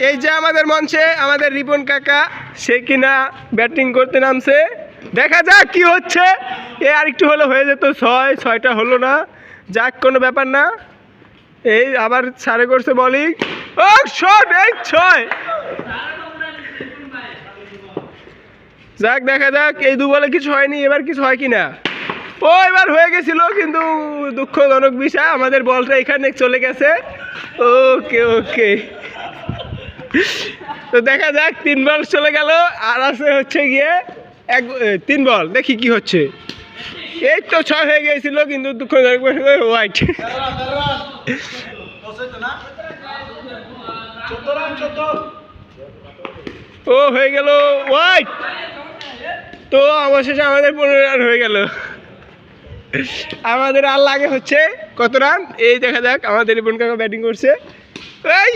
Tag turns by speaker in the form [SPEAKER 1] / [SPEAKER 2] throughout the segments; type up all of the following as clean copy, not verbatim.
[SPEAKER 1] এই যে আমাদের মঞ্চে আমাদের রিপন কাকা, সে কিনা ব্যাটিং করতে নামছে। দেখা যাক কি হচ্ছে। এ আরেকটু হলে হয়ে যেত, ছয়টা হলো না। যাক, কোনো ব্যাপার না। এই আবার সারে করছে বলিং। ও শট, এই 6। যাক, দেখা যাক। এই দু বলে কিছু হয়নি, এবার কিছু হয় কিনা। ও এবার হয়ে গেছিল, কিন্তু দুঃখজনক বিষয় আমাদের বলটা এখানে চলে গেছে। ওকে ওকে, তো দেখা যাক। 3 বল চলে গেল, আর আছে হচ্ছে গিয়ে 3 বল। দেখি কি হচ্ছে। এই তো 6 হয়ে গিয়েছিল, কিন্তু দুঃখজনক হোয়াইট। ও হয়ে গেল হোয়াইট। তো অবশেষে আমাদের 15 রান হয়ে গেল। আমাদের আর লাগে হচ্ছে কত রান, এই দেখা যাক। আমাদের রিপন কাকা ব্যাটিং করছে। এই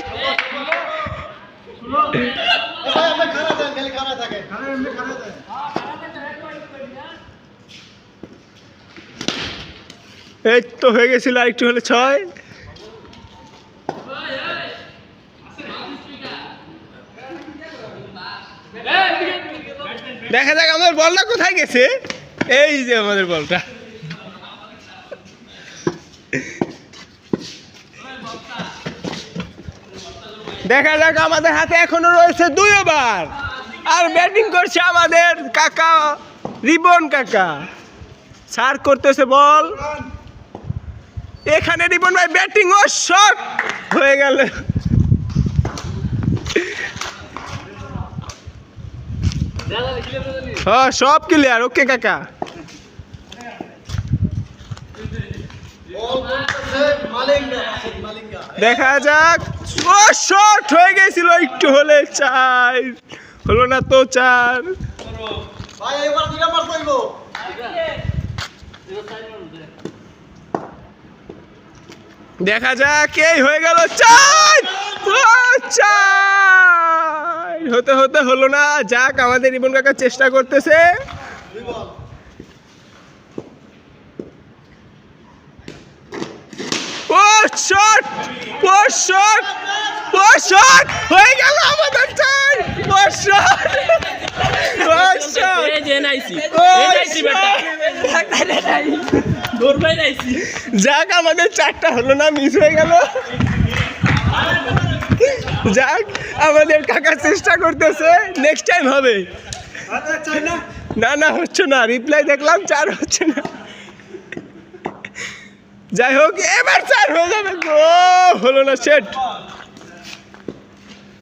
[SPEAKER 1] এই তো হয়ে গেছিল, আরেকটু হলে 6। দেখা যাক আমাদের বলটা কোথায় গেছে। এই যে আমাদের বলটা। দেখা যাক, আমাদের হাতে এখনো রয়েছে 2 ওভার। আর ব্যাটিং করছে আমাদের কাকা, রিপন কাকা। সার করতেছে বল। এখানে রিপন ভাই ব্যাটিং ও শট হয়ে গেল। হ্যাঁ, সব ক্লিয়ার। ওকে কাকা, দেখা যাক। ও শট হয়ে গেছিল, একটু হলে 4 হলো না তো 4। দেখা যাক, এই হয়ে গেল 4। হতে হতে হলো না। যাক, আমাদের রিপন কাকা চেষ্টা করতেছে। ও শট, ও শট, ও শট হয়ে গেল আমাদের 4। ও শট, ও শট, এই যে নাইছি, এই নাইছি বেটা, দৌড়বাই নাইছি। যাক, আমাদের 4টা হলো না, মিস হয়ে গেল। যাক, আমাদের কাকা চেষ্টা করতেছে, নেক্সট টাইম হবে। না না, হচ্ছে না। রিপ্লাই দেখলাম 4 হচ্ছে না। যাই হোক, এবার 4 হয়ে যাবে। ও হলো না, সেট।